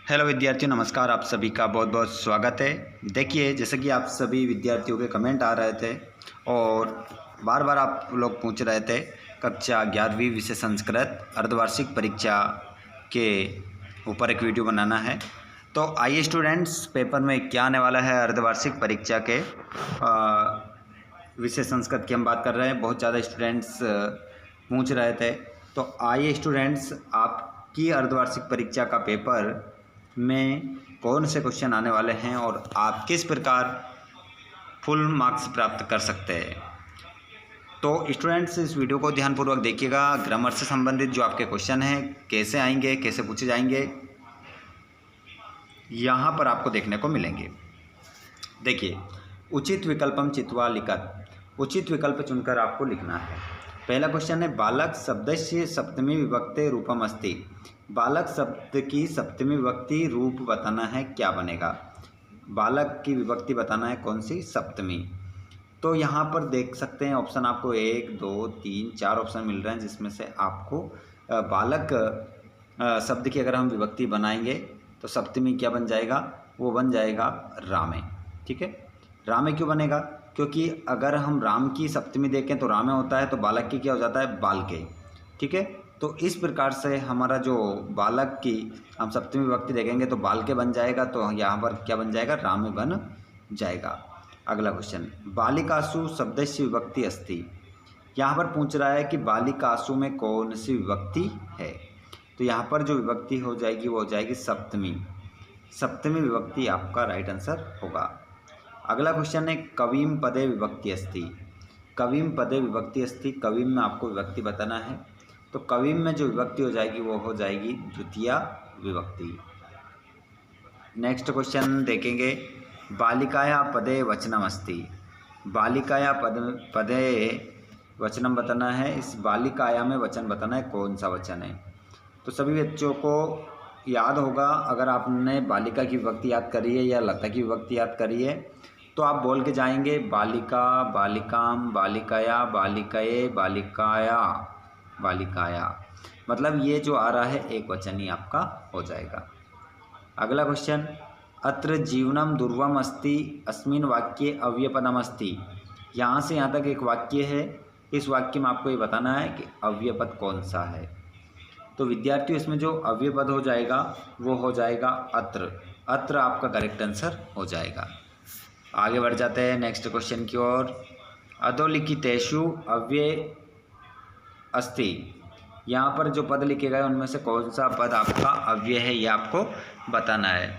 Hello विद्यार्थियों, नमस्कार। आप सभी का बहुत बहुत स्वागत है। देखिए, जैसे कि आप सभी विद्यार्थियों के कमेंट आ रहे थे और बार बार आप लोग पूछ रहे थे कक्षा 11वीं विषय संस्कृत अर्धवार्षिक परीक्षा के ऊपर एक वीडियो बनाना है। तो आइए स्टूडेंट्स, पेपर में क्या आने वाला है अर्धवार्षिक परीक्षा के विषय संस्कृत की हम बात कर रहे हैं। बहुत ज़्यादा स्टूडेंट्स पूछ रहे थे। तो आइए स्टूडेंट्स, आपकी अर्धवार्षिक परीक्षा का पेपर में कौन से क्वेश्चन आने वाले हैं और आप किस प्रकार फुल मार्क्स प्राप्त कर सकते हैं। तो स्टूडेंट्स, इस वीडियो को ध्यानपूर्वक देखिएगा। ग्रामर से संबंधित जो आपके क्वेश्चन हैं कैसे आएंगे, कैसे पूछे जाएंगे, यहाँ पर आपको देखने को मिलेंगे। देखिए, उचित विकल्पम चित्वा लिखत, उचित विकल्प चुनकर आपको लिखना है। पहला क्वेश्चन है, बालक शब्दस्य सप्तमी विभक्ति रूपम अस्ति। बालक शब्द की सप्तमी विभक्ति रूप बताना है, क्या बनेगा। बालक की विभक्ति बताना है, कौन सी, सप्तमी। तो यहाँ पर देख सकते हैं ऑप्शन आपको 1 2 3 4 ऑप्शन मिल रहे हैं, जिसमें से आपको बालक शब्द की अगर हम विभक्ति बनाएंगे तो सप्तमी क्या बन जाएगा, वो बन जाएगा रामे। ठीक है, रामे क्यों बनेगा, क्योंकि अगर हम राम की सप्तमी देखें तो रामे होता है, तो बालक की क्या हो जाता है, बालके। ठीक है, तो इस प्रकार से हमारा जो बालक की हम सप्तमी विभक्ति देखेंगे तो बालके बन जाएगा, तो यहाँ पर क्या बन जाएगा, रामे बन जाएगा। अगला क्वेश्चन, बालिकासु शब्दस्य विभक्ति अस्ति। यहाँ पर पूछ रहा है कि बालिकासु में कौन सी विभक्ति है। तो यहाँ पर जो विभक्ति हो जाएगी वो हो जाएगी सप्तमी। सप्तमी विभक्ति आपका राइट आंसर होगा। अगला क्वेश्चन है, कविम पदे विभक्ति अस्ति। कविम पदे विभक्ति अस्ति, कविम में आपको विभक्ति बताना है। तो कविम में जो विभक्ति हो जाएगी वो हो जाएगी द्वितीया विभक्ति। नेक्स्ट क्वेश्चन देखेंगे, बालिकाया पदे वचनम अस्ति। बालिकाया पदे वचनम बताना है। इस बालिकाया में वचन बताना है, कौन सा वचन है। तो सभी बच्चों को याद होगा, अगर आपने बालिका की विभक्ति याद करी है या लता की विभक्ति याद करी है तो आप बोल के जाएंगे बालिका, बालिकाम, बालिकाया, बालिकाए, बालिकाया, बालिकाया। मतलब ये जो आ रहा है एक वचन ही आपका हो जाएगा। अगला क्वेश्चन, अत्र जीवनम दुर्वम अस्ति अस्मिन वाक्ये अव्ययपदम अस्ति। यहाँ से यहाँ तक एक वाक्य है, इस वाक्य में आपको ये बताना है कि अव्ययपद कौन सा है। तो विद्यार्थियों, इसमें जो अव्ययपद हो जाएगा वो हो जाएगा अत्र। अत्र आपका करेक्ट आंसर हो जाएगा। आगे बढ़ जाते हैं नेक्स्ट क्वेश्चन की ओर। अधोलिखितेषु अव्यय अस्ति। यहाँ पर जो पद लिखे गए उनमें से कौन सा पद आपका अव्यय है, ये आपको बताना है।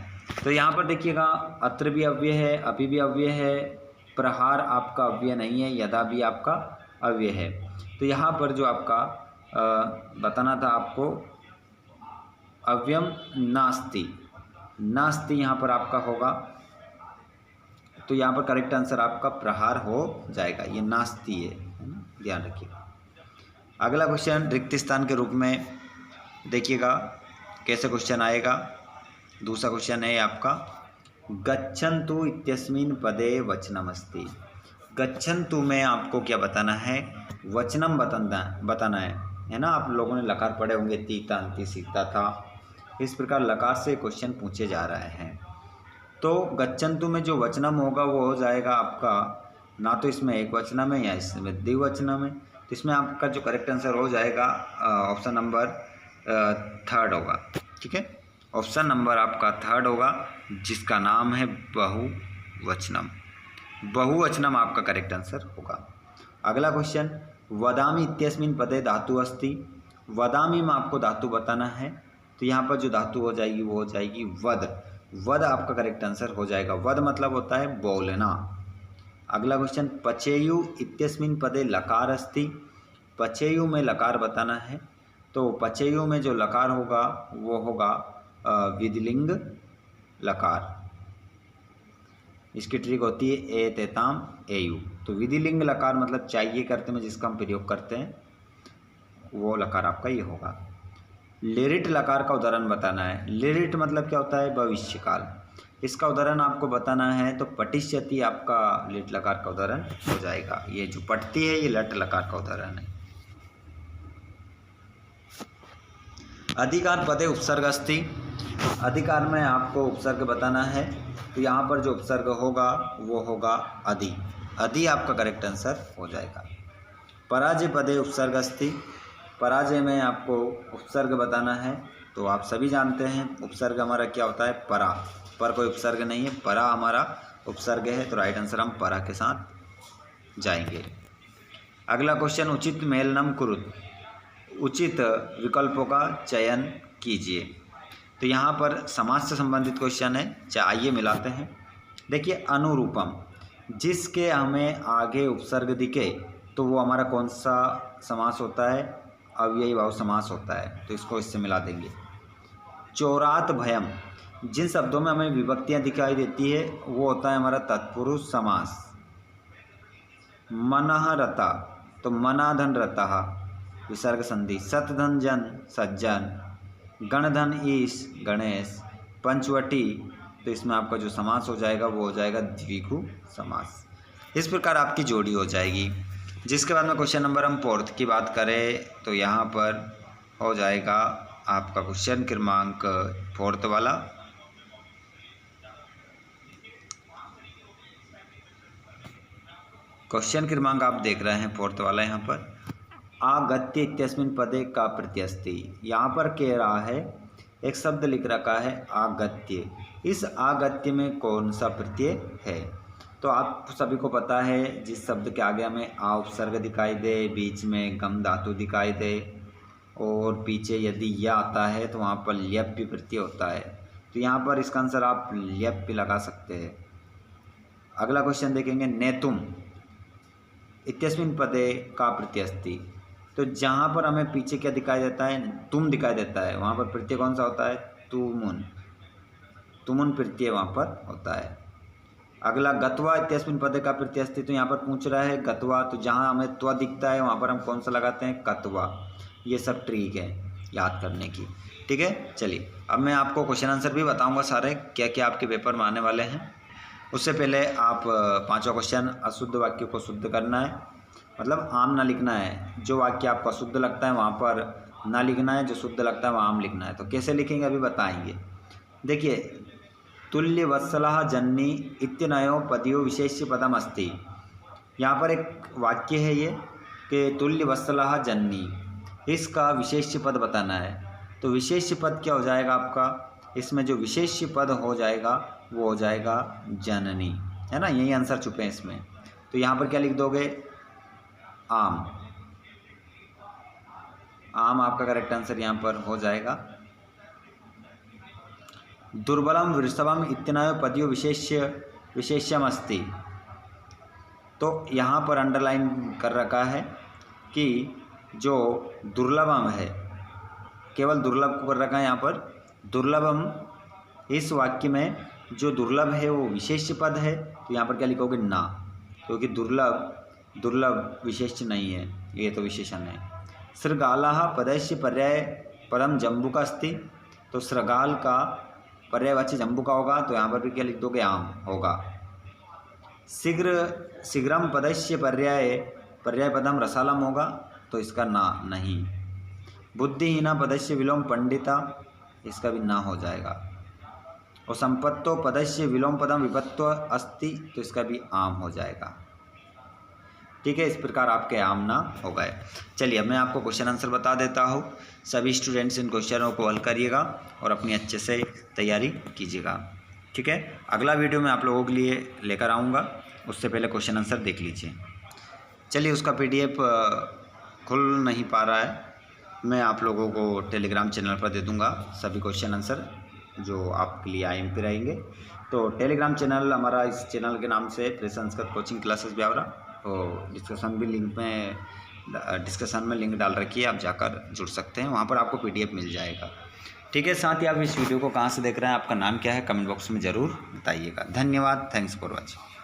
तो यहाँ पर देखिएगा, अत्र भी अव्यय है, अपि भी अव्यय है, प्रहार आपका अव्यय नहीं है, यदा भी आपका अव्यय है। तो यहाँ पर जो आपका बताना था आपको, अव्ययम नास्ति। नास्ति यहाँ पर आपका होगा, तो यहाँ पर करेक्ट आंसर आपका प्रहार हो जाएगा। ये नास्ति है ना, ध्यान रखिएगा। अगला क्वेश्चन रिक्त स्थान के रूप में देखिएगा कैसे क्वेश्चन आएगा। दूसरा क्वेश्चन है आपका, गच्छन्तु इत्यस्मिन् पदे वचनमस्ति। गच्छन्तु में आपको क्या बताना है, वचनम बताना है ना। आप लोगों ने लकार पढ़े होंगे, तीता अंति सीता था। इस प्रकार लकार से क्वेश्चन पूछे जा रहे हैं। तो गच्छन्तु में जो वचनम होगा वो हो जाएगा आपका, ना तो इसमें एक वचनम है या इसमें द्विवचनम है। तो इसमें आपका जो करेक्ट आंसर हो जाएगा ऑप्शन नंबर 3 होगा। ठीक है, ऑप्शन नंबर आपका 3 होगा, जिसका नाम है बहुवचनम। बहुवचनम आपका करेक्ट आंसर होगा। अगला क्वेश्चन, वदामि इत्यस्मिन् पदे धातु अस्ति। वदामि में आपको धातु बताना है। तो यहाँ पर जो धातु हो जाएगी वो हो जाएगी वद। वद आपका करेक्ट आंसर हो जाएगा। वद मतलब होता है बोलना। अगला क्वेश्चन, पचेयु इत्यस्मिन् पदे लकार अस्ति। पचेयु में लकार बताना है। तो पचेयु में जो लकार होगा वो होगा विधिलिंग लकार। इसकी ट्रिक होती है ए तेताम एयु। तो विधिलिंग लकार मतलब चाहिए करते में जिसका हम प्रयोग करते हैं वो लकार आपका ये होगा। लिरिट लकार का उदाहरण बताना है। लिरिट मतलब क्या होता है, भविष्यकाल। इसका उदाहरण आपको बताना है तो पटिष्यति आपका लिट लकार का उदाहरण हो जाएगा। ये जो पटती है ये लट लकार का उदाहरण है। अधिकार पदे उपसर्ग अस्ति। अधिकार में आपको उपसर्ग बताना है, तो यहाँ पर जो उपसर्ग होगा वो होगा अधि। अधि आपका करेक्ट आंसर हो जाएगा। पराजय पदे उपसर्ग अस्ति, पराजय में आपको उपसर्ग बताना है, तो आप सभी जानते हैं उपसर्ग हमारा क्या होता है, परा। पर कोई उपसर्ग नहीं है, परा हमारा उपसर्ग है, तो राइट आंसर हम परा के साथ जाएंगे। अगला क्वेश्चन, उचित मेलनम कुरुत, उचित विकल्पों का चयन कीजिए। तो यहाँ पर समास से संबंधित क्वेश्चन है, आइए मिलाते हैं। देखिए, अनुरूपम, जिसके हमें आगे उपसर्ग दिखे तो वो हमारा कौन सा समास होता है, अव्ययी भाव समास होता है, तो इसको इससे मिला देंगे। चोरात भयम, जिन शब्दों में हमें विभक्तियाँ दिखाई देती है वो होता है हमारा तत्पुरुष समास। मनः रता, तो मनाधन रतः विसर्ग संधि। सतधन जन सज्जन, गणधन ईश गणेश, पंचवटी, तो इसमें आपका जो समास हो जाएगा वो हो जाएगा द्विगु समास। इस प्रकार आपकी जोड़ी हो जाएगी। जिसके बाद में क्वेश्चन नंबर हम फोर्थ की बात करें तो यहाँ पर हो जाएगा आपका क्वेश्चन क्रमांक फोर्थ वाला। क्वेश्चन क्रमांक आप देख रहे हैं फोर्थ वाला यहाँ पर, आगत्य इत्यस्मिन् पदे का प्रत्यय अस्ति। यहाँ पर कह रहा है, एक शब्द लिख रखा है आगत्य, इस आगत्य में कौन सा प्रत्यय है। तो आप सभी को पता है, जिस शब्द के आगे हमें आ उपसर्ग दिखाई दे, बीच में गम धातु दिखाई दे और पीछे यदि या आता है तो वहाँ पर ल्यप्य प्रत्यय होता है, तो यहाँ पर इसका आंसर आप ल्यप्य लगा सकते हैं। अगला क्वेश्चन देखेंगे, नेतुम इत्यस्मिन् पदे का प्रत्यय अस्ति। तो जहाँ पर हमें पीछे क्या दिखाई देता है, तुम दिखाई देता है, वहाँ पर प्रत्यय कौन सा होता है, तुमुन, तुमुन प्रत्यय वहाँ पर होता है। अगला, गत्वा इत्यस्मिन् पदे का प्रत्यय अस्ति, तो यहाँ पर पूछ रहा है गत्वा, तो जहाँ हमें त्वा दिखता है वहाँ पर हम कौन सा लगाते हैं, कत्वा। ये सब ट्रिक है याद करने की, ठीक है। चलिए, अब मैं आपको क्वेश्चन आंसर भी बताऊँगा सारे क्या क्या आपके पेपर में आने वाले हैं। उससे पहले आप पांचवा क्वेश्चन, अशुद्ध वाक्य को शुद्ध करना है, मतलब आम ना लिखना है। जो वाक्य आपको अशुद्ध लगता है वहाँ पर ना लिखना है, जो शुद्ध लगता है वहाँ आम लिखना है। तो कैसे लिखेंगे अभी बताएंगे। देखिए, तुल्य वत्सलः जन्नी इत्यनयो पदयो विशेष्य पदम अस्ति। यहाँ पर एक वाक्य है ये कि तुल्य वत्सलः जन्नी, इसका विशेष्य पद बताना है। तो विशेष्य पद क्या हो जाएगा आपका, इसमें जो विशेष्य पद हो जाएगा वो हो जाएगा जननी, है ना, यही आंसर छुपे हैं इसमें। तो यहाँ पर क्या लिख दोगे, आम। आम आपका करेक्ट आंसर यहाँ पर हो जाएगा। दुर्बलम वृषभम इत्यनयो पदयो विशेष्यम अस्ति। तो यहाँ पर अंडरलाइन कर रखा है कि जो दुर्लभम है, केवल दुर्लभ को कर रखा है यहाँ पर। दुर्लभम, इस वाक्य में जो दुर्लभ है वो विशेष्य पद है, तो यहाँ पर क्या लिखोगे, ना, क्योंकि दुर्लभ विशेष्य नहीं है, ये तो विशेषण है। सृगालः पदस्य पर्याय पदम जम्बुका अस्ति। तो सृगाल का पर्यायवाची जम्बुका होगा, तो यहाँ पर भी क्या लिख दोगे, आम होगा। शीघ्रम पदस्य पर्याय पदम रसालम होगा, तो इसका ना नहीं। बुद्धिहीना पदस्य विलोम पंडिता, इसका भी ना हो जाएगा। और संपत्तो पदस्य विलोम पदम विपत्तो अस्ति, तो इसका भी आम हो जाएगा, ठीक है। इस प्रकार आपके आम ना हो गए। चलिए, अब मैं आपको क्वेश्चन आंसर बता देता हूँ। सभी स्टूडेंट्स इन क्वेश्चनों को हल करिएगा और अपनी अच्छे से तैयारी कीजिएगा, ठीक है। अगला वीडियो मैं आप लोगों के लिए लेकर आऊँगा, उससे पहले क्वेश्चन आंसर देख लीजिए। चलिए, उसका PDF खुल नहीं पा रहा है, मैं आप लोगों को टेलीग्राम चैनल पर दे दूँगा सभी क्वेश्चन आंसर जो आपके लिए IMP रहेंगे। तो टेलीग्राम चैनल हमारा, इस चैनल के नाम से press Sanskrit coaching classes Biaora, तो डिस्क्रिप्शन में लिंक डाल रखी है, आप जाकर जुड़ सकते हैं, वहाँ पर आपको PDF मिल जाएगा, ठीक है। साथ ही आप इस वीडियो को कहाँ से देख रहे हैं, आपका नाम क्या है, कमेंट बॉक्स में ज़रूर बताइएगा। धन्यवाद, थैंक्स फॉर वॉचिंग।